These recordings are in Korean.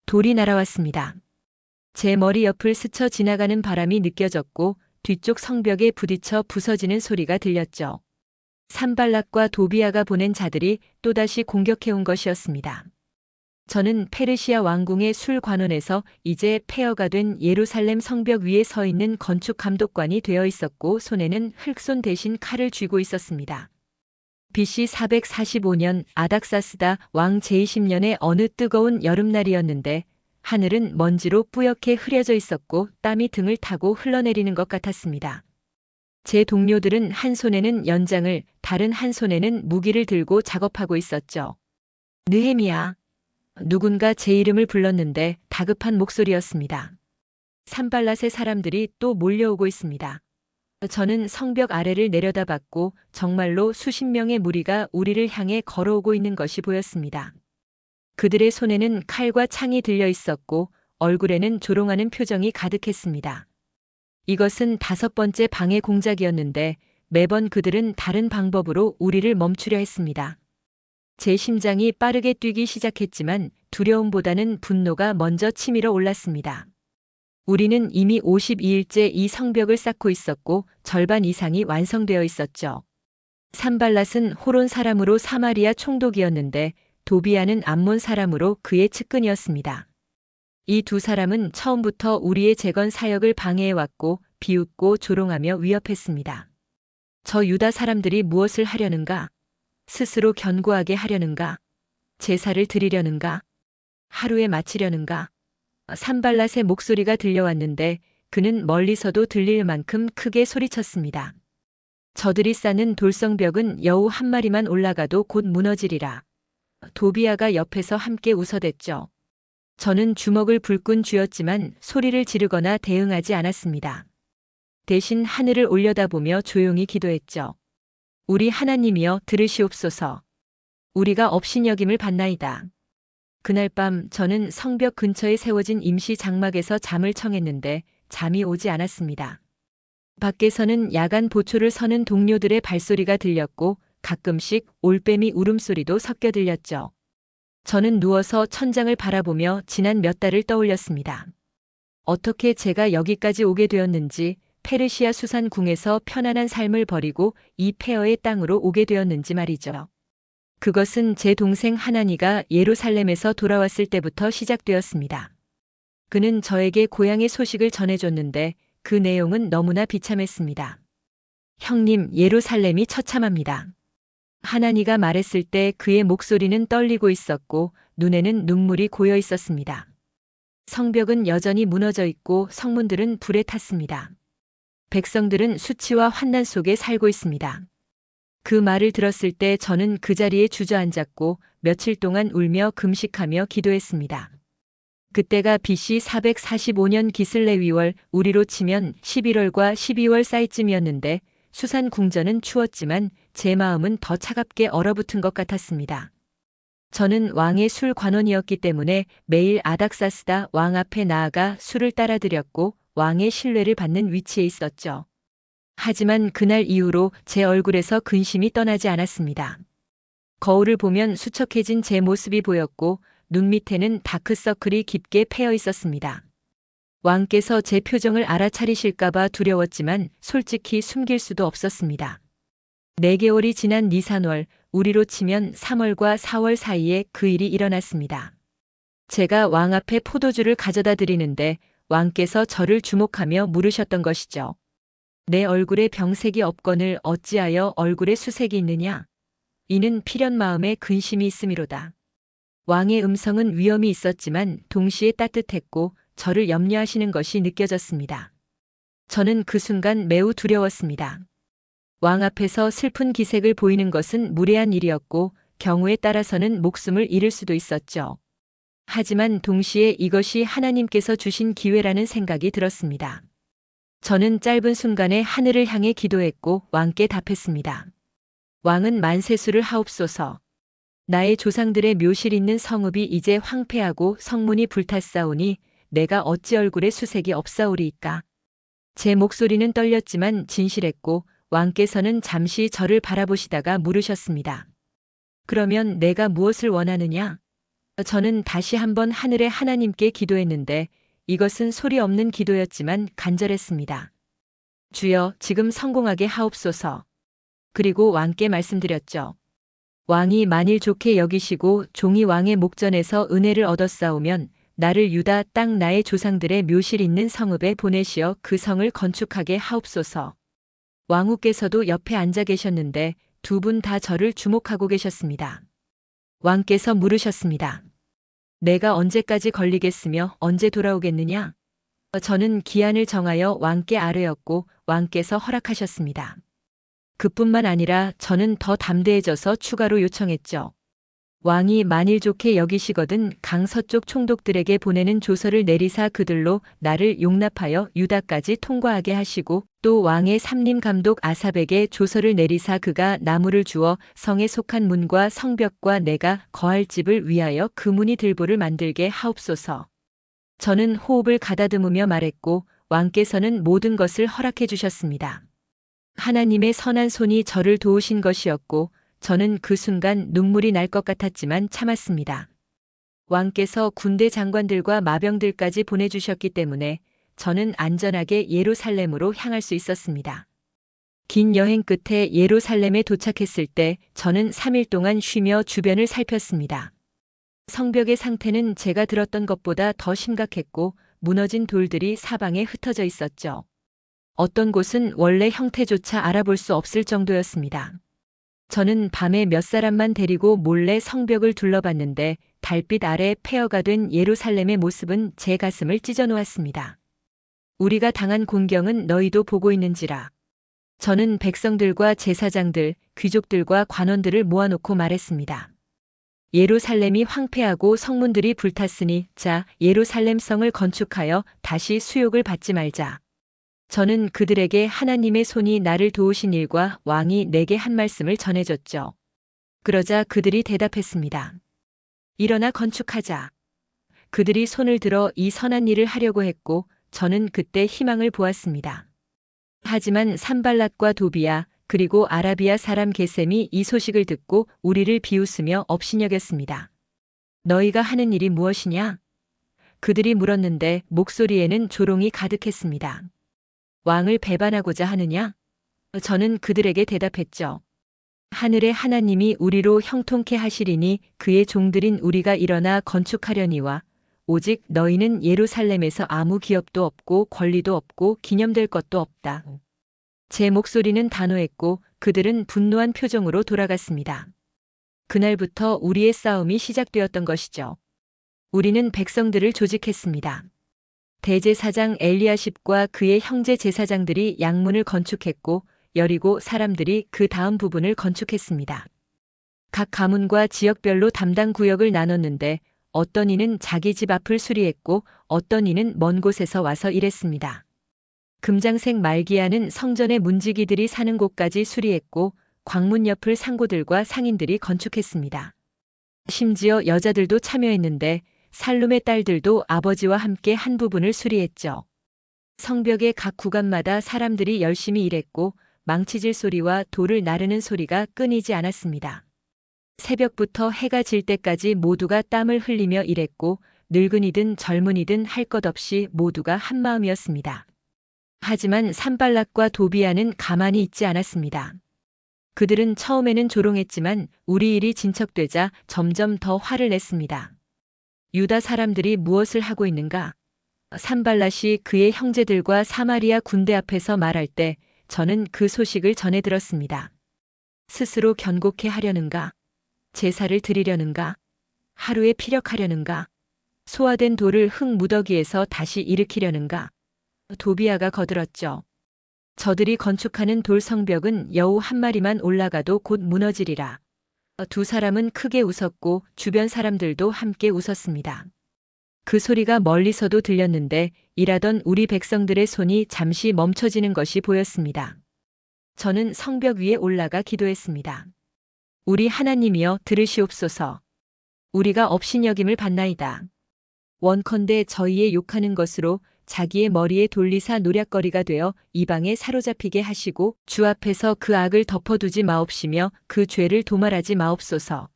돌이 날아왔습니다. 제 머리 옆을 스쳐 지나가는 바람이 느껴졌고 뒤쪽 성벽에 부딪혀 부서지는 소리가 들렸죠. 산발락과 도비아가 보낸 자들이 또다시 공격해온 것이었습니다. 저는 페르시아 왕궁의 술관원에서 이제 폐허가 된 예루살렘 성벽 위에 서 있는 건축 감독관이 되어 있었고 손에는 흙손 대신 칼을 쥐고 있었습니다. BC 445년 아닥사스다 왕 제20년의 어느 뜨거운 여름날이었는데 하늘은 먼지로 뿌옇게 흐려져 있었고 땀이 등을 타고 흘러내리는 것 같았습니다. 제 동료들은 한 손에는 연장을, 다른 한 손에는 무기를 들고 작업하고 있었죠. 느헤미야. 누군가 제 이름을 불렀는데 다급한 목소리였습니다. 산발랏의 사람들이 또 몰려오고 있습니다. 저는 성벽 아래를 내려다봤고 정말로 수십 명의 무리가 우리를 향해 걸어오고 있는 것이 보였습니다. 그들의 손에는 칼과 창이 들려 있었고 얼굴에는 조롱하는 표정이 가득했습니다. 이것은 5번째 방해 공작이었는데 매번 그들은 다른 방법으로 우리를 멈추려 했습니다. 제 심장이 빠르게 뛰기 시작했지만 두려움보다는 분노가 먼저 치밀어 올랐습니다. 우리는 이미 52일째 이 성벽을 쌓고 있었고 절반 이상이 완성되어 있었죠. 산발랏은 호론 사람으로 사마리아 총독이었는데 도비아는 암몬 사람으로 그의 측근이었습니다. 이 두 사람은 처음부터 우리의 재건 사역을 방해해왔고 비웃고 조롱하며 위협했습니다. 저 유다 사람들이 무엇을 하려는가? 스스로 견고하게 하려는가? 제사를 드리려는가? 하루에 마치려는가? 산발랏의 목소리가 들려왔는데 그는 멀리서도 들릴 만큼 크게 소리쳤습니다. 저들이 쌓는 돌성벽은 여우 한 마리만 올라가도 곧 무너지리라. 도비아가 옆에서 함께 웃어댔죠. 저는 주먹을 불끈 쥐었지만 소리를 지르거나 대응하지 않았습니다. 대신 하늘을 올려다보며 조용히 기도했죠. 우리 하나님이여 들으시옵소서. 우리가 업신여김을 받나이다. 그날 밤 저는 성벽 근처에 세워진 임시 장막에서 잠을 청했는데 잠이 오지 않았습니다. 밖에서는 야간 보초를 서는 동료들의 발소리가 들렸고 가끔씩 올빼미 울음소리도 섞여 들렸죠. 저는 누워서 천장을 바라보며 지난 몇 달을 떠올렸습니다. 어떻게 제가 여기까지 오게 되었는지, 페르시아 수산궁에서 편안한 삶을 버리고 이 폐허의 땅으로 오게 되었는지 말이죠. 그것은 제 동생 하나니가 예루살렘에서 돌아왔을 때부터 시작되었습니다. 그는 저에게 고향의 소식을 전해줬는데 그 내용은 너무나 비참했습니다. 형님, 예루살렘이 처참합니다. 하나니가 말했을 때 그의 목소리는 떨리고 있었고 눈에는 눈물이 고여 있었습니다. 성벽은 여전히 무너져 있고 성문들은 불에 탔습니다. 백성들은 수치와 환난 속에 살고 있습니다. 그 말을 들었을 때 저는 그 자리에 주저앉았고 며칠 동안 울며 금식하며 기도했습니다. 그때가 BC 445년 기슬레위월, 우리로 치면 11월과 12월 사이쯤이었는데 수산 궁전은 추웠지만 제 마음은 더 차갑게 얼어붙은 것 같았습니다. 저는 왕의 술 관원이었기 때문에 매일 아닥사스다 왕 앞에 나아가 술을 따라드렸고 왕의 신뢰를 받는 위치에 있었죠. 하지만 그날 이후로 제 얼굴에서 근심이 떠나지 않았습니다. 거울을 보면 수척해진 제 모습이 보였고 눈 밑에는 다크서클이 깊게 패여 있었습니다. 왕께서 제 표정을 알아차리실까봐 두려웠지만 솔직히 숨길 수도 없었습니다. 4개월이 지난 니산월, 우리로 치면 3월과 4월 사이에 그 일이 일어났습니다. 제가 왕 앞에 포도주를 가져다 드리는데 왕께서 저를 주목하며 물으셨던 것이죠. 내 얼굴에 병색이 없거늘 어찌하여 얼굴에 수색이 있느냐? 이는 필연 마음에 근심이 있음이로다. 왕의 음성은 위험이 있었지만 동시에 따뜻했고 저를 염려하시는 것이 느껴졌습니다. 저는 그 순간 매우 두려웠습니다. 왕 앞에서 슬픈 기색을 보이는 것은 무례한 일이었고 경우에 따라서는 목숨을 잃을 수도 있었죠. 하지만 동시에 이것이 하나님께서 주신 기회라는 생각이 들었습니다. 저는 짧은 순간에 하늘을 향해 기도했고 왕께 답했습니다. 왕은 만세수를 하옵소서. 나의 조상들의 묘실 있는 성읍이 이제 황폐하고 성문이 불탔사오니 내가 어찌 얼굴에 수색이 없사오리이까. 제 목소리는 떨렸지만 진실했고 왕께서는 잠시 저를 바라보시다가 물으셨습니다. 그러면 내가 무엇을 원하느냐? 저는 다시 한번 하늘의 하나님께 기도했는데 이것은 소리 없는 기도였지만 간절했습니다. 주여, 지금 성공하게 하옵소서. 그리고 왕께 말씀드렸죠. 왕이 만일 좋게 여기시고 종이 왕의 목전에서 은혜를 얻었사오면 나를 유다 땅 나의 조상들의 묘실 있는 성읍에 보내시어 그 성을 건축하게 하옵소서. 왕후께서도 옆에 앉아 계셨는데 두 분 다 저를 주목하고 계셨습니다. 왕께서 물으셨습니다. 내가 언제까지 걸리겠으며 언제 돌아오겠느냐? 저는 기한을 정하여 왕께 아뢰었고 왕께서 허락하셨습니다. 그뿐만 아니라 저는 더 담대해져서 추가로 요청했죠. 왕이 만일 좋게 여기시거든 강서쪽 총독들에게 보내는 조서를 내리사 그들로 나를 용납하여 유다까지 통과하게 하시고 또 왕의 삼림 감독 아삽에게 조서를 내리사 그가 나무를 주어 성에 속한 문과 성벽과 내가 거할 집을 위하여 그 문이 들보를 만들게 하옵소서. 저는 호흡을 가다듬으며 말했고 왕께서는 모든 것을 허락해 주셨습니다. 하나님의 선한 손이 저를 도우신 것이었고 저는 그 순간 눈물이 날 것 같았지만 참았습니다. 왕께서 군대 장관들과 마병들까지 보내주셨기 때문에 저는 안전하게 예루살렘으로 향할 수 있었습니다. 긴 여행 끝에 예루살렘에 도착했을 때 저는 3일 동안 쉬며 주변을 살폈습니다. 성벽의 상태는 제가 들었던 것보다 더 심각했고 무너진 돌들이 사방에 흩어져 있었죠. 어떤 곳은 원래 형태조차 알아볼 수 없을 정도였습니다. 저는 밤에 몇 사람만 데리고 몰래 성벽을 둘러봤는데 달빛 아래 폐허가 된 예루살렘의 모습은 제 가슴을 찢어놓았습니다. 우리가 당한 공경은 너희도 보고 있는지라. 저는 백성들과 제사장들, 귀족들과 관원들을 모아놓고 말했습니다. 예루살렘이 황폐하고 성문들이 불탔으니 자, 예루살렘 성을 건축하여 다시 수욕을 받지 말자. 저는 그들에게 하나님의 손이 나를 도우신 일과 왕이 내게 한 말씀을 전해줬죠. 그러자 그들이 대답했습니다. 일어나 건축하자. 그들이 손을 들어 이 선한 일을 하려고 했고 저는 그때 희망을 보았습니다. 하지만 산발랏과 도비야 그리고 아라비아 사람 게셈이 이 소식을 듣고 우리를 비웃으며 업신여겼습니다. 너희가 하는 일이 무엇이냐? 그들이 물었는데 목소리에는 조롱이 가득했습니다. 왕을 배반하고자 하느냐? 저는 그들에게 대답했죠. 하늘의 하나님이 우리로 형통케 하시리니 그의 종들인 우리가 일어나 건축하려니와 오직 너희는 예루살렘에서 아무 기업도 없고 권리도 없고 기념될 것도 없다. 제 목소리는 단호했고 그들은 분노한 표정으로 돌아갔습니다. 그날부터 우리의 싸움이 시작되었던 것이죠. 우리는 백성들을 조직했습니다. 대제사장 엘리야십과 그의 형제 제사장들이 양문을 건축했고 여리고 사람들이 그 다음 부분을 건축했습니다. 각 가문과 지역별로 담당 구역을 나눴는데 어떤 이는 자기 집 앞을 수리했고 어떤 이는 먼 곳에서 와서 일했습니다. 금장색 말기야는 성전의 문지기들이 사는 곳까지 수리했고 광문 옆을 상고들과 상인들이 건축했습니다. 심지어 여자들도 참여했는데 살룸의 딸들도 아버지와 함께 한 부분을 수리했죠. 성벽의 각 구간마다 사람들이 열심히 일했고 망치질 소리와 돌을 나르는 소리가 끊이지 않았습니다. 새벽부터 해가 질 때까지 모두가 땀을 흘리며 일했고 늙은이든 젊은이든 할 것 없이 모두가 한마음이었습니다. 하지만 산발랏과 도비야는 가만히 있지 않았습니다. 그들은 처음에는 조롱했지만 우리 일이 진척되자 점점 더 화를 냈습니다. 유다 사람들이 무엇을 하고 있는가? 산발랏이 그의 형제들과 사마리아 군대 앞에서 말할 때 저는 그 소식을 전해 들었습니다. 스스로 견고케 하려는가? 제사를 드리려는가? 하루에 피력하려는가? 소화된 돌을 흙 무더기에서 다시 일으키려는가? 도비야가 거들었죠. 저들이 건축하는 돌 성벽은 여우 한 마리만 올라가도 곧 무너지리라. 두 사람은 크게 웃었고 주변 사람들도 함께 웃었습니다. 그 소리가 멀리서도 들렸는데 일하던 우리 백성들의 손이 잠시 멈춰지는 것이 보였습니다. 저는 성벽 위에 올라가 기도했습니다. 우리 하나님이여 들으시옵소서. 우리가 업신여김을 받나이다. 원컨대 저희의 욕하는 것으로 자기의 머리에 돌리사 노략거리가 되어 이방에 사로잡히게 하시고 주 앞에서 그 악을 덮어두지 마옵시며 그 죄를 도말하지 마옵소서.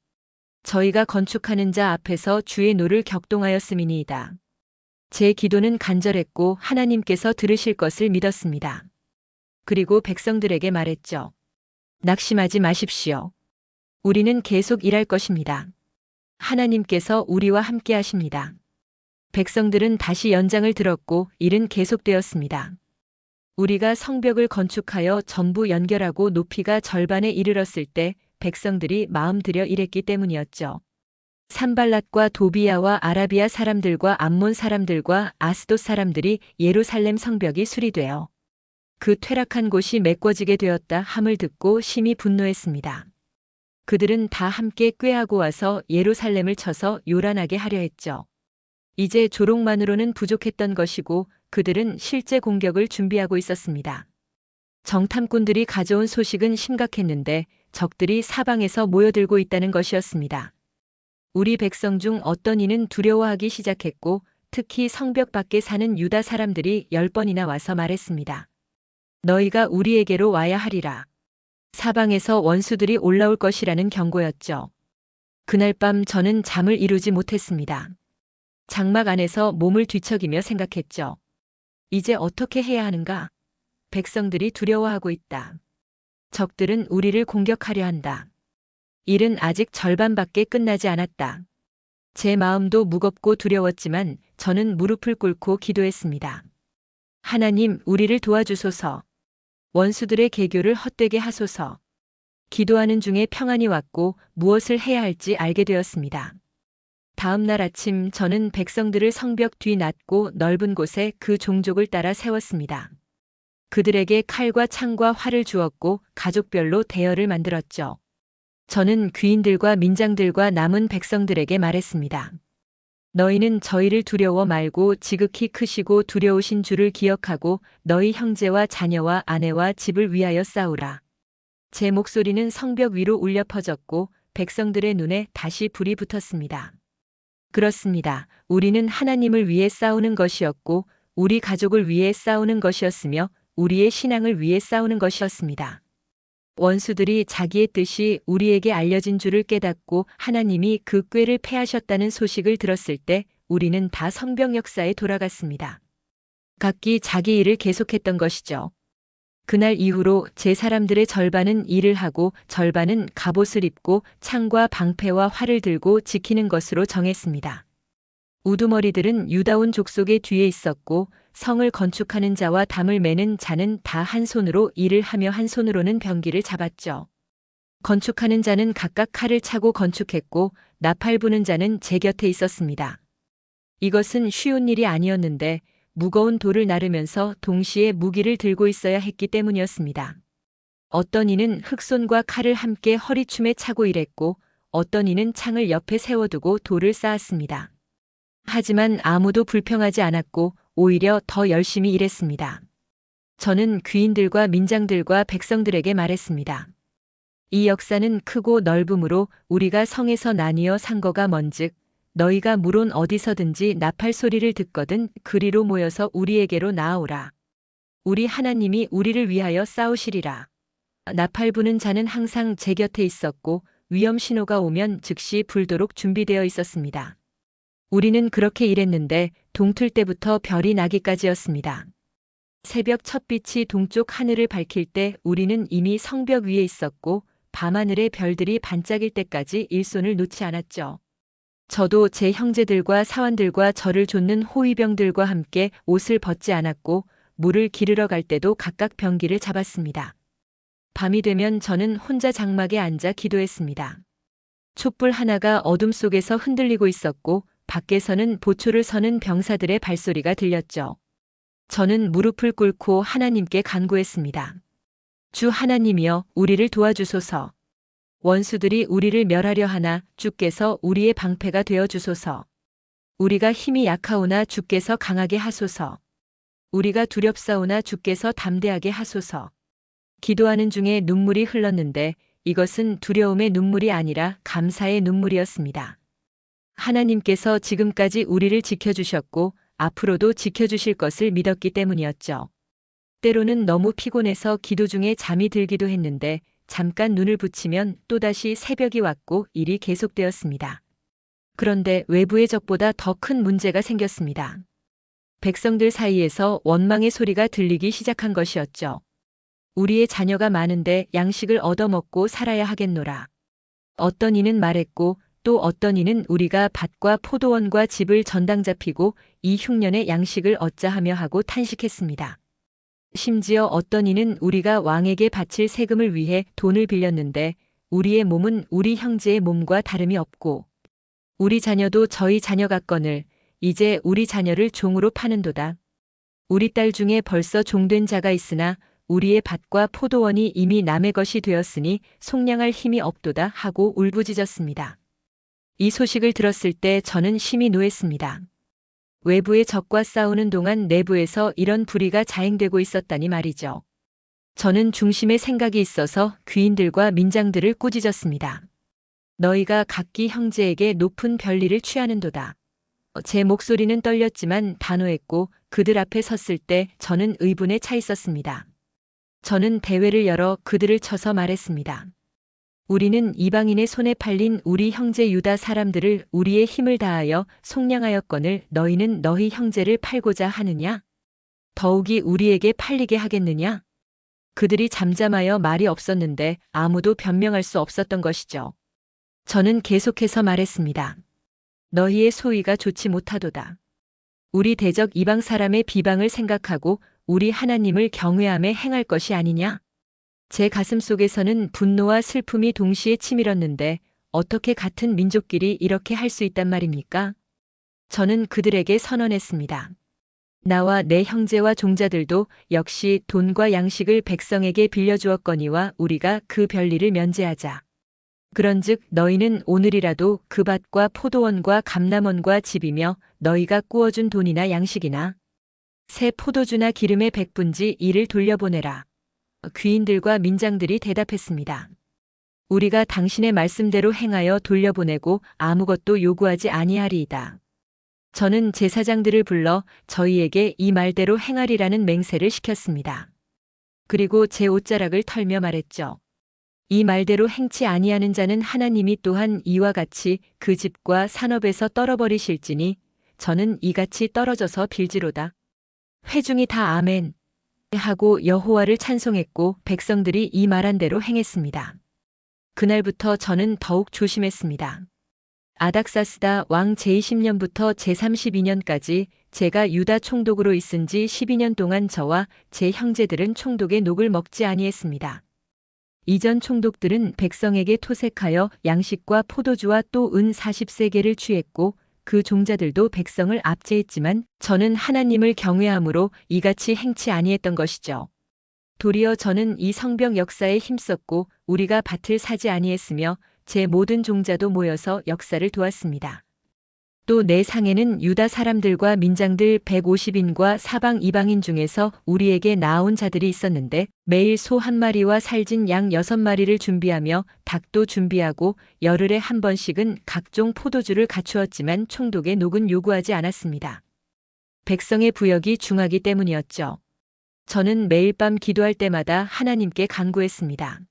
저희가 건축하는 자 앞에서 주의 노를 격동하였음이니이다. 제 기도는 간절했고 하나님께서 들으실 것을 믿었습니다. 그리고 백성들에게 말했죠. 낙심하지 마십시오. 우리는 계속 일할 것입니다. 하나님께서 우리와 함께 하십니다. 백성들은 다시 연장을 들었고 일은 계속되었습니다. 우리가 성벽을 건축하여 전부 연결하고 높이가 절반에 이르렀을 때 백성들이 마음 들여 일했기 때문이었죠. 산발랏과 도비야와 아라비아 사람들과 암몬 사람들과 아스돗 사람들이 예루살렘 성벽이 수리되어 그 퇴락한 곳이 메꿔지게 되었다 함을 듣고 심히 분노했습니다. 그들은 다 함께 꾀하고 와서 예루살렘을 쳐서 요란하게 하려 했죠. 이제 조롱만으로는 부족했던 것이고 그들은 실제 공격을 준비하고 있었습니다. 정탐꾼들이 가져온 소식은 심각했는데 적들이 사방에서 모여들고 있다는 것이었습니다. 우리 백성 중 어떤 이는 두려워하기 시작했고 특히 성벽 밖에 사는 유다 사람들이 10번이나 와서 말했습니다. 너희가 우리에게로 와야 하리라. 사방에서 원수들이 올라올 것이라는 경고였죠. 그날 밤 저는 잠을 이루지 못했습니다. 장막 안에서 몸을 뒤척이며 생각했죠. 이제 어떻게 해야 하는가? 백성들이 두려워하고 있다. 적들은 우리를 공격하려 한다. 일은 아직 절반밖에 끝나지 않았다. 제 마음도 무겁고 두려웠지만 저는 무릎을 꿇고 기도했습니다. 하나님, 우리를 도와주소서. 원수들의 계교를 헛되게 하소서. 기도하는 중에 평안이 왔고 무엇을 해야 할지 알게 되었습니다. 다음 날 아침 저는 백성들을 성벽 뒤 낮고 넓은 곳에 그 종족을 따라 세웠습니다. 그들에게 칼과 창과 활을 주었고 가족별로 대열을 만들었죠. 저는 귀인들과 민장들과 남은 백성들에게 말했습니다. 너희는 저희를 두려워 말고 지극히 크시고 두려우신 주를 기억하고 너희 형제와 자녀와 아내와 집을 위하여 싸우라. 제 목소리는 성벽 위로 울려 퍼졌고 백성들의 눈에 다시 불이 붙었습니다. 그렇습니다. 우리는 하나님을 위해 싸우는 것이었고 우리 가족을 위해 싸우는 것이었으며 우리의 신앙을 위해 싸우는 것이었습니다. 원수들이 자기의 뜻이 우리에게 알려진 줄을 깨닫고 하나님이 그 꾀를 패하셨다는 소식을 들었을 때 우리는 다 성벽 역사에 돌아갔습니다. 각기 자기 일을 계속했던 것이죠. 그날 이후로 제 사람들의 절반은 일을 하고 절반은 갑옷을 입고 창과 방패와 활을 들고 지키는 것으로 정했습니다. 우두머리들은 유다온 족속의 뒤에 있었고 성을 건축하는 자와 담을 매는 자는 다 한 손으로 일을 하며 한 손으로는 병기를 잡았죠. 건축하는 자는 각각 칼을 차고 건축했고 나팔 부는 자는 제 곁에 있었습니다. 이것은 쉬운 일이 아니었는데 무거운 돌을 나르면서 동시에 무기를 들고 있어야 했기 때문이었습니다. 어떤 이는 흑손과 칼을 함께 허리춤에 차고 일했고 어떤 이는 창을 옆에 세워두고 돌을 쌓았습니다. 하지만 아무도 불평하지 않았고 오히려 더 열심히 일했습니다. 저는 귀인들과 민장들과 백성들에게 말했습니다. 이 역사는 크고 넓음으로 우리가 성에서 나뉘어 산 거가 먼즉 너희가 물론 어디서든지 나팔 소리를 듣거든 그리로 모여서 우리에게로 나아오라. 우리 하나님이 우리를 위하여 싸우시리라. 나팔 부는 자는 항상 제 곁에 있었고 위험 신호가 오면 즉시 불도록 준비되어 있었습니다. 우리는 그렇게 일했는데 동틀 때부터 별이 나기까지였습니다. 새벽 첫빛이 동쪽 하늘을 밝힐 때 우리는 이미 성벽 위에 있었고 밤하늘의 별들이 반짝일 때까지 일손을 놓지 않았죠. 저도 제 형제들과 사환들과 저를 좇는 호위병들과 함께 옷을 벗지 않았고 물을 기르러 갈 때도 각각 병기를 잡았습니다. 밤이 되면 저는 혼자 장막에 앉아 기도했습니다. 촛불 하나가 어둠 속에서 흔들리고 있었고 밖에서는 보초를 서는 병사들의 발소리가 들렸죠. 저는 무릎을 꿇고 하나님께 간구했습니다. 주 하나님이여 우리를 도와주소서. 원수들이 우리를 멸하려 하나 주께서 우리의 방패가 되어 주소서. 우리가 힘이 약하오나 주께서 강하게 하소서. 우리가 두렵사오나 주께서 담대하게 하소서. 기도하는 중에 눈물이 흘렀는데 이것은 두려움의 눈물이 아니라 감사의 눈물이었습니다. 하나님께서 지금까지 우리를 지켜주셨고 앞으로도 지켜주실 것을 믿었기 때문이었죠. 때로는 너무 피곤해서 기도 중에 잠이 들기도 했는데 잠깐 눈을 붙이면 또다시 새벽이 왔고 일이 계속되었습니다. 그런데 외부의 적보다 더 큰 문제가 생겼습니다. 백성들 사이에서 원망의 소리가 들리기 시작한 것이었죠. 우리의 자녀가 많은데 양식을 얻어먹고 살아야 하겠노라. 어떤 이는 말했고 또 어떤 이는 우리가 밭과 포도원과 집을 전당 잡히고 이 흉년에 양식을 얻자 하며 하고 탄식했습니다. 심지어 어떤 이는 우리가 왕에게 바칠 세금을 위해 돈을 빌렸는데 우리의 몸은 우리 형제의 몸과 다름이 없고 우리 자녀도 저희 자녀 같거늘 이제 우리 자녀를 종으로 파는도다. 우리 딸 중에 벌써 종된 자가 있으나 우리의 밭과 포도원이 이미 남의 것이 되었으니 속량할 힘이 없도다 하고 울부짖었습니다. 이 소식을 들었을 때 저는 심히 노했습니다. 외부의 적과 싸우는 동안 내부에서 이런 불의가 자행되고 있었다니 말이죠. 저는 중심의 생각이 있어서 귀인들과 민장들을 꾸짖었습니다. 너희가 각기 형제에게 높은 별리를 취하는도다. 제 목소리는 떨렸지만 단호했고 그들 앞에 섰을 때 저는 의분에 차 있었습니다. 저는 대회를 열어 그들을 쳐서 말했습니다. 우리는 이방인의 손에 팔린 우리 형제 유다 사람들을 우리의 힘을 다하여 속량하였거늘 너희는 너희 형제를 팔고자 하느냐? 더욱이 우리에게 팔리게 하겠느냐? 그들이 잠잠하여 말이 없었는데 아무도 변명할 수 없었던 것이죠. 저는 계속해서 말했습니다. 너희의 소위가 좋지 못하도다. 우리 대적 이방 사람의 비방을 생각하고 우리 하나님을 경외하며 행할 것이 아니냐? 제 가슴 속에서는 분노와 슬픔이 동시에 치밀었는데 어떻게 같은 민족끼리 이렇게 할 수 있단 말입니까? 저는 그들에게 선언했습니다. 나와 내 형제와 종자들도 역시 돈과 양식을 백성에게 빌려주었거니와 우리가 그 별리를 면제하자. 그런즉 너희는 오늘이라도 그 밭과 포도원과 감람원과 집이며 너희가 꾸어준 돈이나 양식이나 새 포도주나 기름의 백분지 이를 돌려보내라. 귀인들과 민장들이 대답했습니다. 우리가 당신의 말씀대로 행하여 돌려보내고 아무것도 요구하지 아니하리이다. 저는 제사장들을 불러 저희에게 이 말대로 행하리라는 맹세를 시켰습니다. 그리고 제 옷자락을 털며 말했죠. 이 말대로 행치 아니하는 자는 하나님이 또한 이와 같이 그 집과 산업에서 떨어버리실지니 저는 이같이 떨어져서 빌지로다. 회중이 다 아멘 하고 여호와를 찬송했고 백성들이 이 말한 대로 행했습니다. 그날부터 저는 더욱 조심했습니다. 아닥사스다 왕 제20년부터 제32년까지 제가 유다 총독으로 있은 지 12년 동안 저와 제 형제들은 총독의 녹을 먹지 아니했습니다. 이전 총독들은 백성에게 토색하여 양식과 포도주와 또 은 40세겔을 취했고 그 종자들도 백성을 압제했지만 저는 하나님을 경외함으로 이같이 행치 아니했던 것이죠. 도리어 저는 이 성벽 역사에 힘썼고 우리가 밭을 사지 아니했으며 제 모든 종자도 모여서 역사를 도왔습니다. 또 내 상에는 유다 사람들과 민장들 150인과 사방 이방인 중에서 우리에게 나아온 자들이 있었는데 매일 소 한 마리와 살진 양 6마리를 준비하며 닭도 준비하고 열흘에 한 번씩은 각종 포도주를 갖추었지만 총독의 녹은 요구하지 않았습니다. 백성의 부역이 중하기 때문이었죠. 저는 매일 밤 기도할 때마다 하나님께 간구했습니다.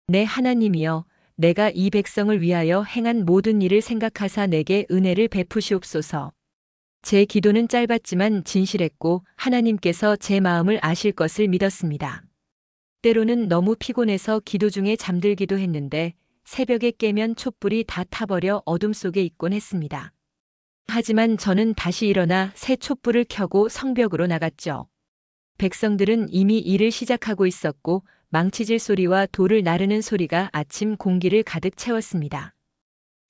내 하나님이여, 내가 이 백성을 위하여 행한 모든 일을 생각하사 내게 은혜를 베푸시옵소서. 제 기도는 짧았지만 진실했고 하나님께서 제 마음을 아실 것을 믿었습니다. 때로는 너무 피곤해서 기도 중에 잠들기도 했는데 새벽에 깨면 촛불이 다 타버려 어둠 속에 있곤 했습니다. 하지만 저는 다시 일어나 새 촛불을 켜고 성벽으로 나갔죠. 백성들은 이미 일을 시작하고 있었고 망치질 소리와 돌을 나르는 소리가 아침 공기를 가득 채웠습니다.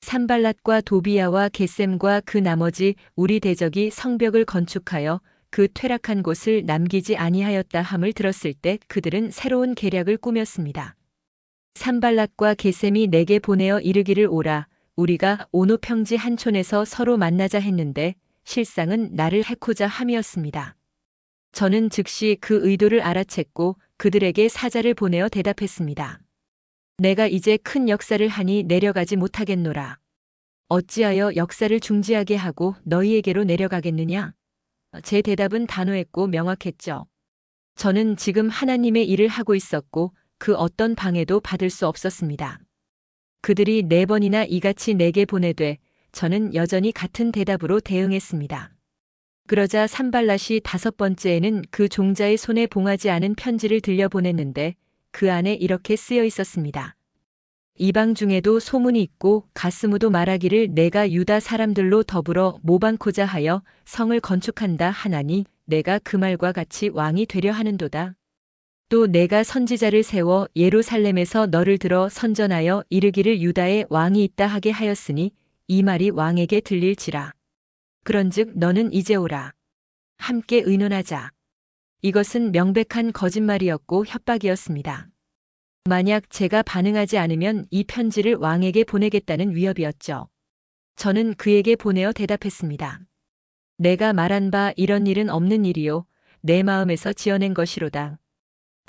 산발랏과 도비야와 겟셈과 그 나머지 우리 대적이 성벽을 건축하여 그 퇴락한 곳을 남기지 아니하였다 함을 들었을 때 그들은 새로운 계략을 꾸몄습니다. 산발랏과 겟셈이 내게 보내어 이르기를 오라, 우리가 오노 평지 한 촌에서 서로 만나자 했는데 실상은 나를 해코자 함이었습니다. 저는 즉시 그 의도를 알아챘고 그들에게 사자를 보내어 대답했습니다. 내가 이제 큰 역사를 하니 내려가지 못하겠노라. 어찌하여 역사를 중지하게 하고 너희에게로 내려가겠느냐? 제 대답은 단호했고 명확했죠. 저는 지금 하나님의 일을 하고 있었고 그 어떤 방해도 받을 수 없었습니다. 그들이 4번이나 이같이 내게 보내되 저는 여전히 같은 대답으로 대응했습니다. 그러자 산발랏이 5번째에는 그 종자의 손에 봉하지 않은 편지를 들려보냈는데 그 안에 이렇게 쓰여 있었습니다. 이방 중에도 소문이 있고 가스무도 말하기를 내가 유다 사람들로 더불어 모방코자 하여 성을 건축한다 하나니 내가 그 말과 같이 왕이 되려 하는도다. 또 내가 선지자를 세워 예루살렘에서 너를 들어 선전하여 이르기를 유다에 왕이 있다 하게 하였으니 이 말이 왕에게 들릴지라. 그런즉 너는 이제 오라. 함께 의논하자. 이것은 명백한 거짓말이었고 협박이었습니다. 만약 제가 반응하지 않으면 이 편지를 왕에게 보내겠다는 위협이었죠. 저는 그에게 보내어 대답했습니다. 내가 말한 바 이런 일은 없는 일이요. 내 마음에서 지어낸 것이로다.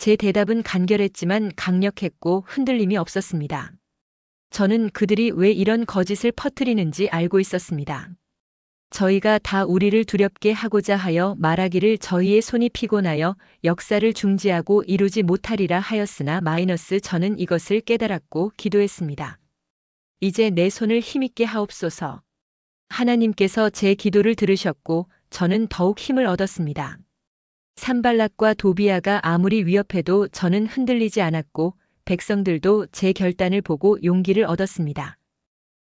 제 대답은 간결했지만 강력했고 흔들림이 없었습니다. 저는 그들이 왜 이런 거짓을 퍼뜨리는지 알고 있었습니다. 저희가 다 우리를 두렵게 하고자 하여 말하기를 저희의 손이 피곤하여 역사를 중지하고 이루지 못하리라 하였으나 저는 이것을 깨달았고 기도했습니다. 이제 내 손을 힘있게 하옵소서. 하나님께서 제 기도를 들으셨고 저는 더욱 힘을 얻었습니다. 산발랏과 도비아가 아무리 위협해도 저는 흔들리지 않았고 백성들도 제 결단을 보고 용기를 얻었습니다.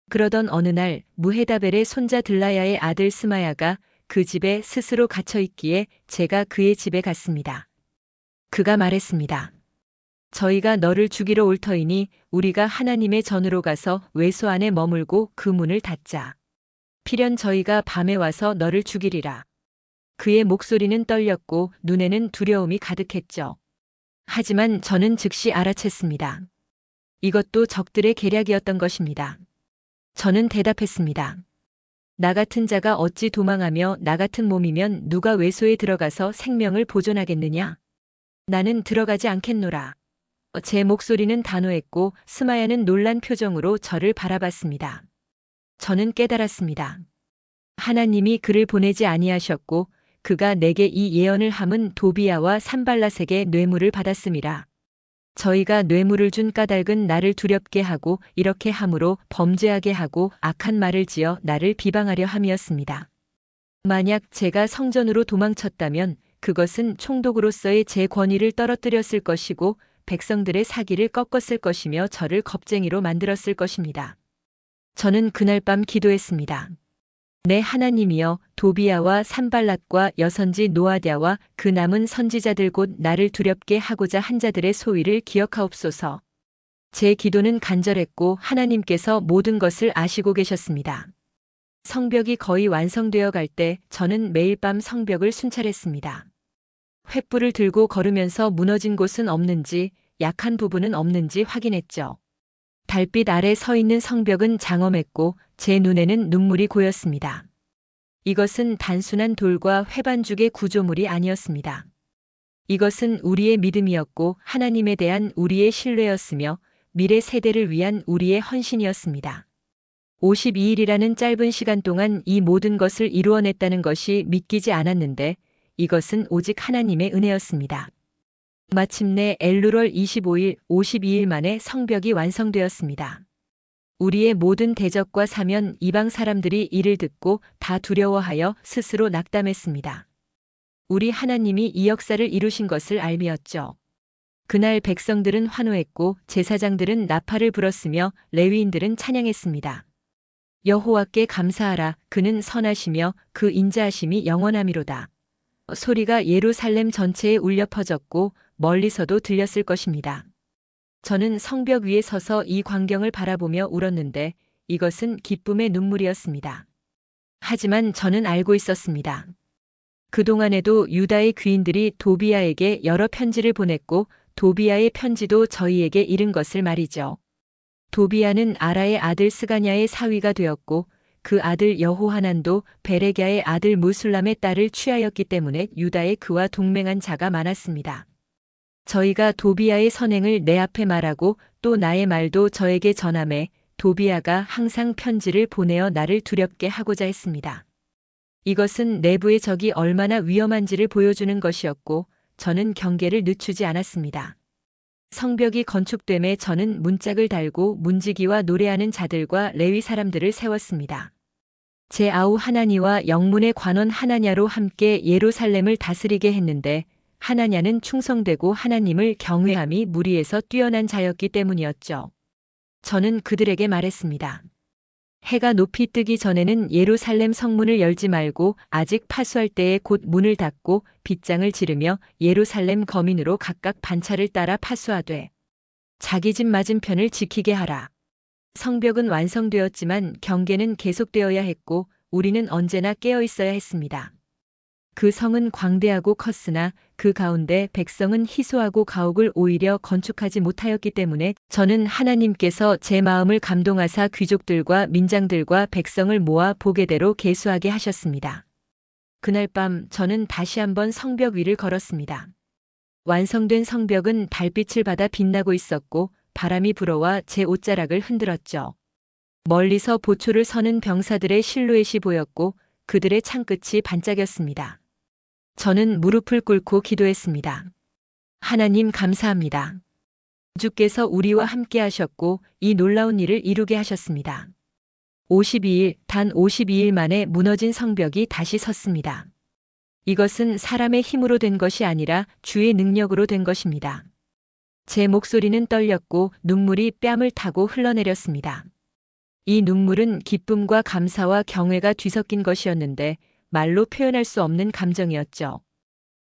그러던 어느 날 무헤다벨의 손자 들라야의 아들 스마야가 그 집에 스스로 갇혀 있기에 제가 그의 집에 갔습니다. 그가 말했습니다. 저희가 너를 죽이러 올 터이니 우리가 하나님의 전으로 가서 외소 안에 머물고 그 문을 닫자. 필연 저희가 밤에 와서 너를 죽이리라. 그의 목소리는 떨렸고 눈에는 두려움이 가득했죠. 하지만 저는 즉시 알아챘습니다. 이것도 적들의 계략이었던 것입니다. 저는 대답했습니다. 나 같은 자가 어찌 도망하며 나 같은 몸이면 누가 외소에 들어가서 생명을 보존하겠느냐? 나는 들어가지 않겠노라. 제 목소리는 단호했고 스마야는 놀란 표정으로 저를 바라봤습니다. 저는 깨달았습니다. 하나님이 그를 보내지 아니하셨고 그가 내게 이 예언을 함은 도비아와 산발랏에게 뇌물을 받았음이라. 저희가 뇌물을 준 까닭은 나를 두렵게 하고 이렇게 함으로 범죄하게 하고 악한 말을 지어 나를 비방하려 함이었습니다. 만약 제가 성전으로 도망쳤다면 그것은 총독으로서의 제 권위를 떨어뜨렸을 것이고 백성들의 사기를 꺾었을 것이며 저를 겁쟁이로 만들었을 것입니다. 저는 그날 밤 기도했습니다. 내 하나님이여 도비아와 산발랏과 여선지 노아랴와 그 남은 선지자들 곧 나를 두렵게 하고자 한 자들의 소위를 기억하옵소서. 제 기도는 간절했고 하나님께서 모든 것을 아시고 계셨습니다. 성벽이 거의 완성되어 갈 때 저는 매일 밤 성벽을 순찰했습니다. 횃불을 들고 걸으면서 무너진 곳은 없는지 약한 부분은 없는지 확인했죠. 달빛 아래 서 있는 성벽은 장엄했고 제 눈에는 눈물이 고였습니다. 이것은 단순한 돌과 회반죽의 구조물이 아니었습니다. 이것은 우리의 믿음이었고 하나님에 대한 우리의 신뢰였으며 미래 세대를 위한 우리의 헌신이었습니다. 52일이라는 짧은 시간 동안 이 모든 것을 이루어냈다는 것이 믿기지 않았는데 이것은 오직 하나님의 은혜였습니다. 마침내 엘루월 25일 52일 만에 성벽이 완성되었습니다. 우리의 모든 대적과 사면 이방 사람들이 이를 듣고 다 두려워하여 스스로 낙담했습니다. 우리 하나님이 이 역사를 이루신 것을 알미었죠. 그날 백성들은 환호했고 제사장들은 나팔을 불었으며 레위인들은 찬양했습니다. 여호와께 감사하라. 그는 선하시며 그 인자하심이 영원하미로다. 소리가 예루살렘 전체에 울려 퍼졌고 멀리서도 들렸을 것입니다. 저는 성벽 위에 서서 이 광경을 바라보며 울었는데 이것은 기쁨의 눈물이었습니다. 하지만 저는 알고 있었습니다. 그동안에도 유다의 귀인들이 도비아에게 여러 편지를 보냈고 도비아의 편지도 저희에게 이른 것을 말이죠. 도비아는 아라의 아들 스가냐의 사위가 되었고 그 아들 여호하난도 베레갸의 아들 무술람의 딸을 취하였기 때문에 유다에 그와 동맹한 자가 많았습니다. 저희가 도비아의 선행을 내 앞에 말하고 또 나의 말도 저에게 전하매 도비아가 항상 편지를 보내어 나를 두렵게 하고자 했습니다. 이것은 내부의 적이 얼마나 위험한지를 보여주는 것이었고 저는 경계를 늦추지 않았습니다. 성벽이 건축됨에 저는 문짝을 달고 문지기와 노래하는 자들과 레위 사람들을 세웠습니다. 제 아우 하나니와 영문의 관원 하나냐로 함께 예루살렘을 다스리게 했는데 하나냐는 충성되고 하나님을 경외함이 무리에서 뛰어난 자였기 때문이었죠. 저는 그들에게 말했습니다. 해가 높이 뜨기 전에는 예루살렘 성문을 열지 말고 아직 파수할 때에 곧 문을 닫고 빗장을 지르며 예루살렘 거민으로 각각 반차를 따라 파수하되 자기 집 맞은편을 지키게 하라. 성벽은 완성되었지만 경계는 계속되어야 했고 우리는 언제나 깨어 있어야 했습니다. 그 성은 광대하고 컸으나 그 가운데 백성은 희소하고 가옥을 오히려 건축하지 못하였기 때문에 저는 하나님께서 제 마음을 감동하사 귀족들과 민장들과 백성을 모아 보게대로 계수하게 하셨습니다. 그날 밤 저는 다시 한번 성벽 위를 걸었습니다. 완성된 성벽은 달빛을 받아 빛나고 있었고 바람이 불어와 제 옷자락을 흔들었죠. 멀리서 보초를 서는 병사들의 실루엣이 보였고 그들의 창끝이 반짝였습니다. 저는 무릎을 꿇고 기도했습니다. 하나님 감사합니다. 주께서 우리와 함께 하셨고 이 놀라운 일을 이루게 하셨습니다. 52일, 단 52일 만에 무너진 성벽이 다시 섰습니다. 이것은 사람의 힘으로 된 것이 아니라 주의 능력으로 된 것입니다. 제 목소리는 떨렸고 눈물이 뺨을 타고 흘러내렸습니다. 이 눈물은 기쁨과 감사와 경외가 뒤섞인 것이었는데 말로 표현할 수 없는 감정이었죠.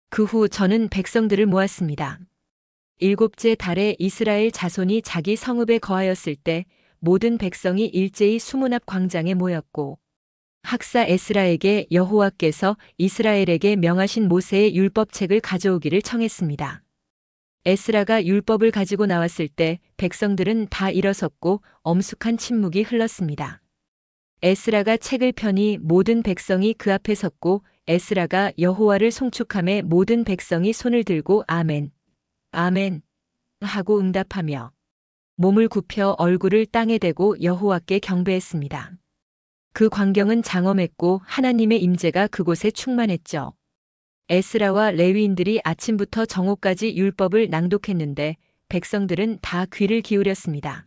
그 후 저는 백성들을 모았습니다. 일곱째 달에 이스라엘 자손이 자기 성읍에 거하였을 때 모든 백성이 일제히 수문 앞 광장에 모였고 학사 에스라에게 여호와께서 이스라엘에게 명하신 모세의 율법책을 가져오기를 청했습니다. 에스라가 율법을 가지고 나왔을 때 백성들은 다 일어섰고 엄숙한 침묵이 흘렀습니다. 에스라가 책을 펴니 모든 백성이 그 앞에 섰고 에스라가 여호와를 송축하매 모든 백성이 손을 들고 아멘, 아멘 하고 응답하며 몸을 굽혀 얼굴을 땅에 대고 여호와께 경배했습니다. 그 광경은 장엄했고 하나님의 임재가 그곳에 충만했죠. 에스라와 레위인들이 아침부터 정오까지 율법을 낭독했는데 백성들은 다 귀를 기울였습니다.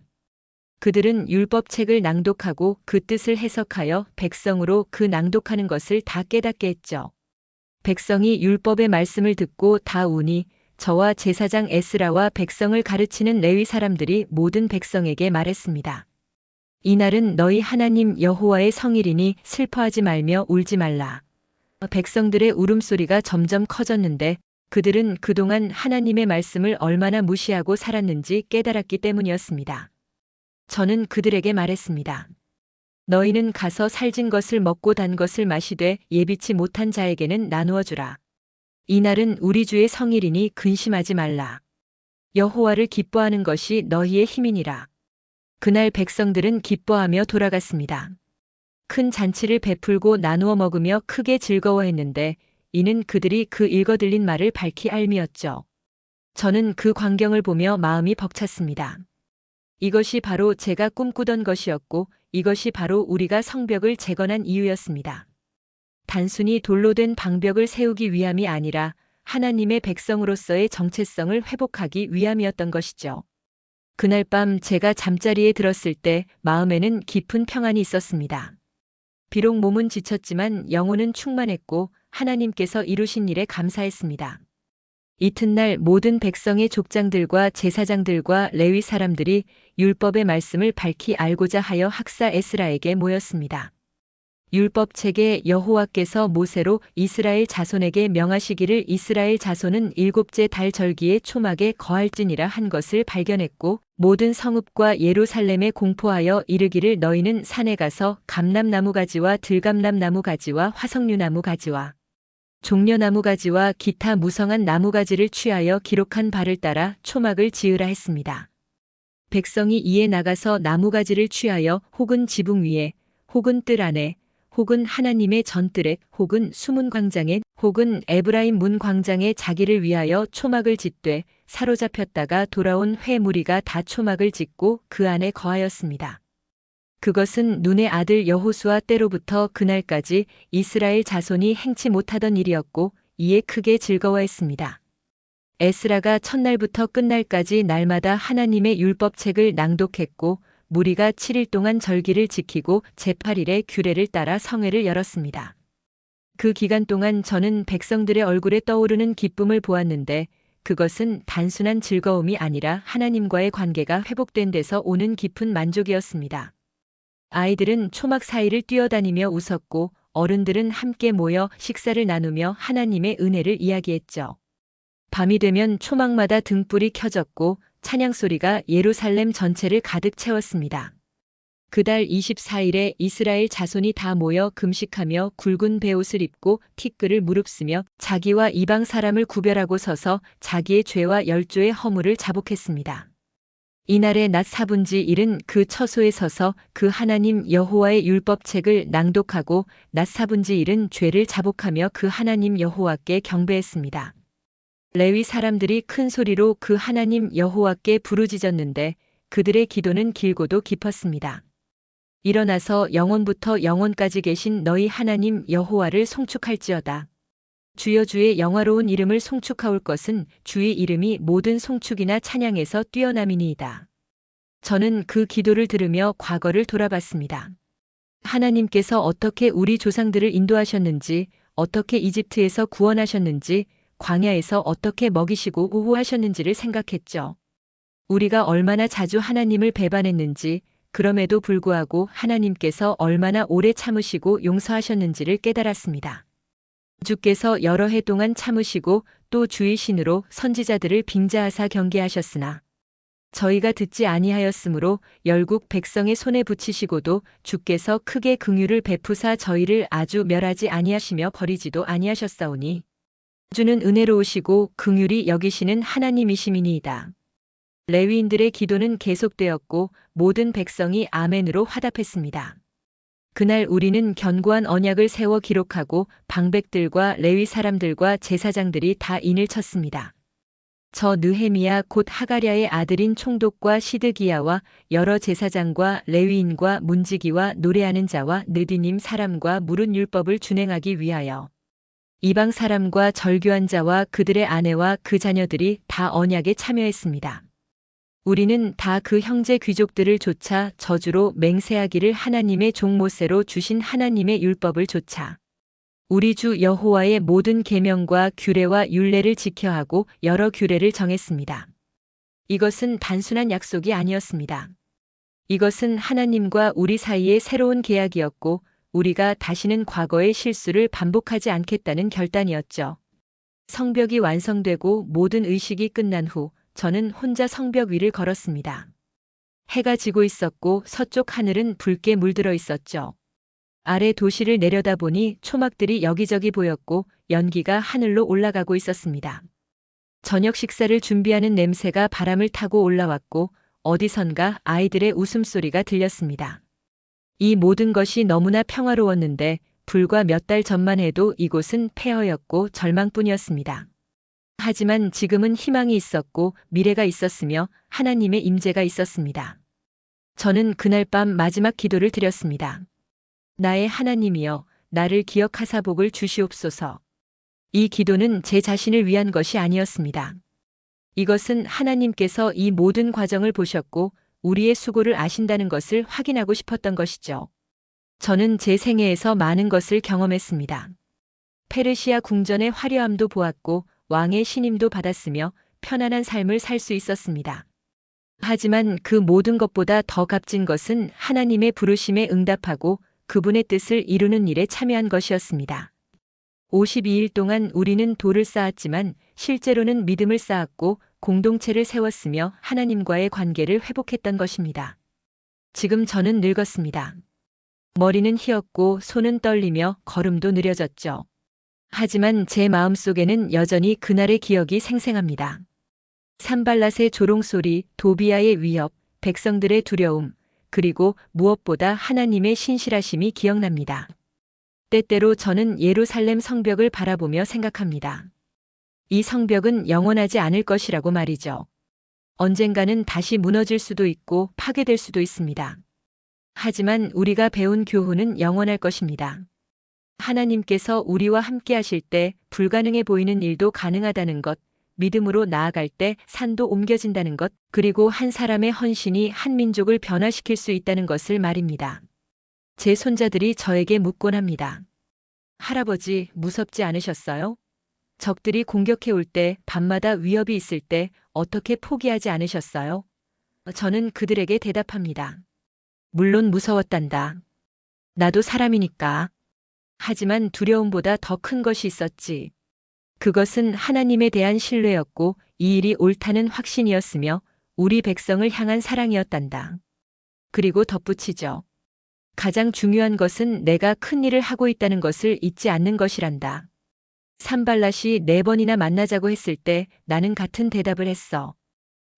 그들은 율법책을 낭독하고 그 뜻을 해석하여 백성으로 그 낭독하는 것을 다 깨닫게 했죠. 백성이 율법의 말씀을 듣고 다 우니 저와 제사장 에스라와 백성을 가르치는 레위 사람들이 모든 백성에게 말했습니다. 이날은 너희 하나님 여호와의 성일이니 슬퍼하지 말며 울지 말라. 백성들의 울음소리가 점점 커졌는데 그들은 그동안 하나님의 말씀을 얼마나 무시하고 살았는지 깨달았기 때문이었습니다. 저는 그들에게 말했습니다. 너희는 가서 살진 것을 먹고 단 것을 마시되 예비치 못한 자에게는 나누어 주라. 이날은 우리 주의 성일이니 근심하지 말라. 여호와를 기뻐하는 것이 너희의 힘이니라. 그날 백성들은 기뻐하며 돌아갔습니다. 큰 잔치를 베풀고 나누어 먹으며 크게 즐거워했는데 이는 그들이 그 읽어들린 말을 밝히 알미었죠. 저는 그 광경을 보며 마음이 벅찼습니다. 이것이 바로 제가 꿈꾸던 것이었고 이것이 바로 우리가 성벽을 재건한 이유였습니다. 단순히 돌로 된 방벽을 세우기 위함이 아니라 하나님의 백성으로서의 정체성을 회복하기 위함이었던 것이죠. 그날 밤 제가 잠자리에 들었을 때 마음에는 깊은 평안이 있었습니다. 비록 몸은 지쳤지만 영혼은 충만했고 하나님께서 이루신 일에 감사했습니다. 이튿날 모든 백성의 족장들과 제사장들과 레위 사람들이 율법의 말씀을 밝히 알고자 하여 학사 에스라에게 모였습니다. 율법책에 여호와께서 모세로 이스라엘 자손에게 명하시기를 이스라엘 자손은 일곱째 달 절기에 초막에 거할지니라 한 것을 발견했고 모든 성읍과 예루살렘에 공포하여 이르기를 너희는 산에 가서 감람나무 가지와 들감람나무 가지와 화석류나무 가지와 종려나무 가지와 기타 무성한 나무 가지를 취하여 기록한 바를 따라 초막을 지으라 했습니다. 백성이 이에 나가서 나무 가지를 취하여 혹은 지붕 위에 혹은 뜰 안에 혹은 하나님의 전뜰에 혹은 수문 광장에 혹은 에브라임 문 광장에 자기를 위하여 초막을 짓되 사로잡혔다가 돌아온 회 무리가 다 초막을 짓고 그 안에 거하였습니다. 그것은 눈의 아들 여호수아 때로부터 그날까지 이스라엘 자손이 행치 못하던 일이었고 이에 크게 즐거워했습니다. 에스라가 첫날부터 끝날까지 날마다 하나님의 율법책을 낭독했고 무리가 7일 동안 절기를 지키고 제8일에 규례를 따라 성회를 열었습니다. 그 기간 동안 저는 백성들의 얼굴에 떠오르는 기쁨을 보았는데 그것은 단순한 즐거움이 아니라 하나님과의 관계가 회복된 데서 오는 깊은 만족이었습니다. 아이들은 초막 사이를 뛰어다니며 웃었고 어른들은 함께 모여 식사를 나누며 하나님의 은혜를 이야기했죠. 밤이 되면 초막마다 등불이 켜졌고 찬양 소리가 예루살렘 전체를 가득 채웠습니다. 그달 24일에 이스라엘 자손이 다 모여 금식하며 굵은 베옷을 입고 티끌을 무릅쓰며 자기와 이방 사람을 구별하고 서서 자기의 죄와 열조의 허물을 자복했습니다. 이날의 낮 4분지 1은 그 처소에 서서 그 하나님 여호와의 율법책을 낭독하고 낮 4분지 1은 죄를 자복하며 그 하나님 여호와께 경배했습니다. 레위 사람들이 큰 소리로 그 하나님 여호와께 부르짖었는데 그들의 기도는 길고도 깊었습니다. 일어나서 영원부터 영원까지 계신 너희 하나님 여호와를 송축할지어다. 주여 주의 영화로운 이름을 송축하올 것은 주의 이름이 모든 송축이나 찬양에서 뛰어남이니이다. 저는 그 기도를 들으며 과거를 돌아봤습니다. 하나님께서 어떻게 우리 조상들을 인도하셨는지, 어떻게 이집트에서 구원하셨는지, 광야에서 어떻게 먹이시고 보호하셨는지를 생각했죠. 우리가 얼마나 자주 하나님을 배반했는지, 그럼에도 불구하고 하나님께서 얼마나 오래 참으시고 용서하셨는지를 깨달았습니다. 주께서 여러 해 동안 참으시고 또 주의 신으로 선지자들을 빙자하사 경계하셨으나 저희가 듣지 아니하였으므로 열국 백성의 손에 붙이시고도 주께서 크게 긍휼을 베푸사 저희를 아주 멸하지 아니하시며 버리지도 아니하셨사오니 주는 은혜로우시고 긍휼히 여기시는 하나님이심이니이다. 레위인들의 기도는 계속되었고 모든 백성이 아멘으로 화답했습니다. 그날 우리는 견고한 언약을 세워 기록하고 방백들과 레위 사람들과 제사장들이 다 인을 쳤습니다. 저 느헤미야 곧 하가랴의 아들인 총독과 시드기야와 여러 제사장과 레위인과 문지기와 노래하는 자와 느디님 사람과 물은 율법을 준행하기 위하여 이방 사람과 절교한 자와 그들의 아내와 그 자녀들이 다 언약에 참여했습니다. 우리는 다 그 형제 귀족들을 쫓아 저주로 맹세하기를 하나님의 종 모세로 주신 하나님의 율법을 쫓아 우리 주 여호와의 모든 계명과 규례와 율례를 지켜야 하고 여러 규례를 정했습니다. 이것은 단순한 약속이 아니었습니다. 이것은 하나님과 우리 사이의 새로운 계약이었고 우리가 다시는 과거의 실수를 반복하지 않겠다는 결단이었죠. 성벽이 완성되고 모든 의식이 끝난 후 저는 혼자 성벽 위를 걸었습니다. 해가 지고 있었고 서쪽 하늘은 붉게 물들어 있었죠. 아래 도시를 내려다보니 초막들이 여기저기 보였고 연기가 하늘로 올라가고 있었습니다. 저녁 식사를 준비하는 냄새가 바람을 타고 올라왔고 어디선가 아이들의 웃음소리가 들렸습니다. 이 모든 것이 너무나 평화로웠는데 불과 몇 달 전만 해도 이곳은 폐허였고 절망뿐이었습니다. 하지만 지금은 희망이 있었고 미래가 있었으며 하나님의 임재가 있었습니다. 저는 그날 밤 마지막 기도를 드렸습니다. 나의 하나님이여, 나를 기억하사 복을 주시옵소서. 이 기도는 제 자신을 위한 것이 아니었습니다. 이것은 하나님께서 이 모든 과정을 보셨고 우리의 수고를 아신다는 것을 확인하고 싶었던 것이죠. 저는 제 생애에서 많은 것을 경험했습니다. 페르시아 궁전의 화려함도 보았고 왕의 신임도 받았으며 편안한 삶을 살 수 있었습니다. 하지만 그 모든 것보다 더 값진 것은 하나님의 부르심에 응답하고 그분의 뜻을 이루는 일에 참여한 것이었습니다. 52일 동안 우리는 돌을 쌓았지만 실제로는 믿음을 쌓았고 공동체를 세웠으며 하나님과의 관계를 회복했던 것입니다. 지금 저는 늙었습니다. 머리는 휘었고 손은 떨리며 걸음도 느려졌죠. 하지만 제 마음속에는 여전히 그날의 기억이 생생합니다. 산발랏의 조롱소리, 도비아의 위협, 백성들의 두려움, 그리고 무엇보다 하나님의 신실하심이 기억납니다. 때때로 저는 예루살렘 성벽을 바라보며 생각합니다. 이 성벽은 영원하지 않을 것이라고 말이죠. 언젠가는 다시 무너질 수도 있고 파괴될 수도 있습니다. 하지만 우리가 배운 교훈은 영원할 것입니다. 하나님께서 우리와 함께 하실 때 불가능해 보이는 일도 가능하다는 것, 믿음으로 나아갈 때 산도 옮겨진다는 것, 그리고 한 사람의 헌신이 한 민족을 변화시킬 수 있다는 것을 말입니다. 제 손자들이 저에게 묻곤 합니다. 할아버지, 무섭지 않으셨어요? 적들이 공격해 올 때, 밤마다 위협이 있을 때 어떻게 포기하지 않으셨어요? 저는 그들에게 대답합니다. 물론 무서웠단다. 나도 사람이니까. 하지만 두려움보다 더 큰 것이 있었지. 그것은 하나님에 대한 신뢰였고 이 일이 옳다는 확신이었으며 우리 백성을 향한 사랑이었단다. 그리고 덧붙이죠. 가장 중요한 것은 내가 큰 일을 하고 있다는 것을 잊지 않는 것이란다. 산발랏이 4번이나 만나자고 했을 때 나는 같은 대답을 했어.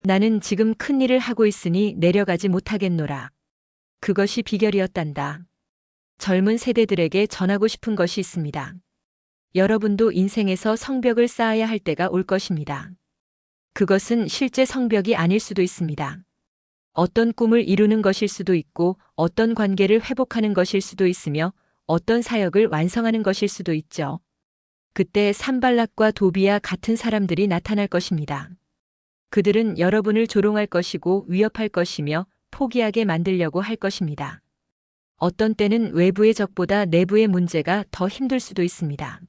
나는 지금 큰 일을 하고 있으니 내려가지 못하겠노라. 그것이 비결이었단다. 젊은 세대들에게 전하고 싶은 것이 있습니다. 여러분도 인생에서 성벽을 쌓아야 할 때가 올 것입니다. 그것은 실제 성벽이 아닐 수도 있습니다. 어떤 꿈을 이루는 것일 수도 있고 어떤 관계를 회복하는 것일 수도 있으며 어떤 사역을 완성하는 것일 수도 있죠. 그때 산발락과 도비아 같은 사람들이 나타날 것입니다. 그들은 여러분을 조롱할 것이고 위협할 것이며 포기하게 만들려고 할 것입니다. 어떤 때는 외부의 적보다 내부의 문제가 더 힘들 수도 있습니다.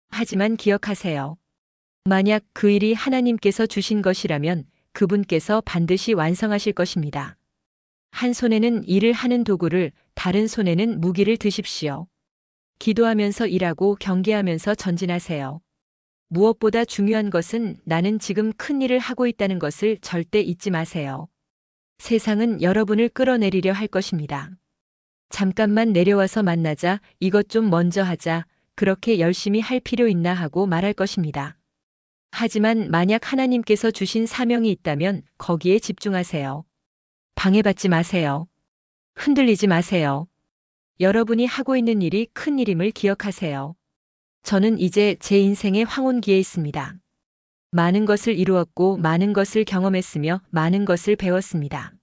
하지만 기억하세요. 만약 그 일이 하나님께서 주신 것이라면 그분께서 반드시 완성하실 것입니다. 한 손에는 일을 하는 도구를, 다른 손에는 무기를 드십시오. 기도하면서 일하고 경계하면서 전진하세요. 무엇보다 중요한 것은 나는 지금 큰 일을 하고 있다는 것을 절대 잊지 마세요. 세상은 여러분을 끌어내리려 할 것입니다. 잠깐만 내려와서 만나자, 이것 좀 먼저 하자, 그렇게 열심히 할 필요 있나 하고 말할 것입니다. 하지만 만약 하나님께서 주신 사명이 있다면 거기에 집중하세요. 방해받지 마세요. 흔들리지 마세요. 여러분이 하고 있는 일이 큰 일임을 기억하세요. 저는 이제 제 인생의 황혼기에 있습니다. 많은 것을 이루었고 많은 것을 경험했으며 많은 것을 배웠습니다.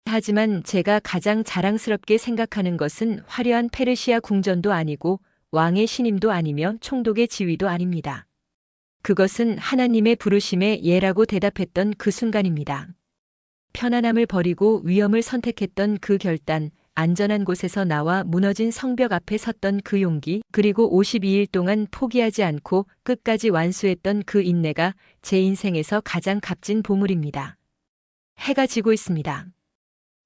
하지만 제가 가장 자랑스럽게 생각하는 것은 화려한 페르시아 궁전도 아니고 왕의 신임도 아니며 총독의 지위도 아닙니다. 그것은 하나님의 부르심에 예라고 대답했던 그 순간입니다. 편안함을 버리고 위험을 선택했던 그 결단, 안전한 곳에서 나와 무너진 성벽 앞에 섰던 그 용기, 그리고 52일 동안 포기하지 않고 끝까지 완수했던 그 인내가 제 인생에서 가장 값진 보물입니다. 해가 지고 있습니다.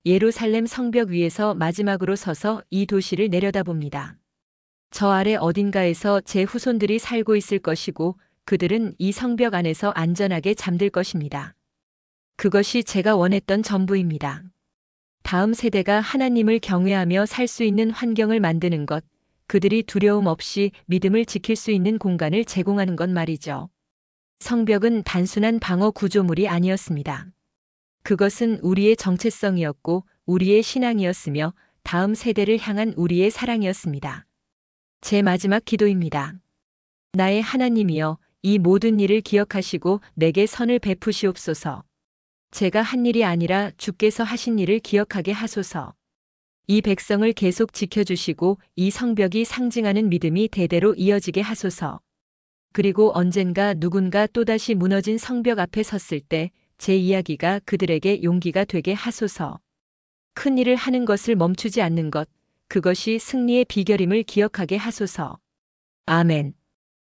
예루살렘 성벽 위에서 마지막으로 서서 이 도시를 내려다봅니다. 저 아래 어딘가에서 제 후손들이 살고 있을 것이고 그들은 이 성벽 안에서 안전하게 잠들 것입니다. 그것이 제가 원했던 전부입니다. 다음 세대가 하나님을 경외하며 살 수 있는 환경을 만드는 것, 그들이 두려움 없이 믿음을 지킬 수 있는 공간을 제공하는 것 말이죠. 성벽은 단순한 방어 구조물이 아니었습니다. 그것은 우리의 정체성이었고 우리의 신앙이었으며 다음 세대를 향한 우리의 사랑이었습니다. 제 마지막 기도입니다. 나의 하나님이여, 이 모든 일을 기억하시고 내게 선을 베푸시옵소서. 제가 한 일이 아니라 주께서 하신 일을 기억하게 하소서. 이 백성을 계속 지켜주시고 이 성벽이 상징하는 믿음이 대대로 이어지게 하소서. 그리고 언젠가 누군가 또다시 무너진 성벽 앞에 섰을 때 제 이야기가 그들에게 용기가 되게 하소서. 큰 일을 하는 것을 멈추지 않는 것, 그것이 승리의 비결임을 기억하게 하소서. 아멘.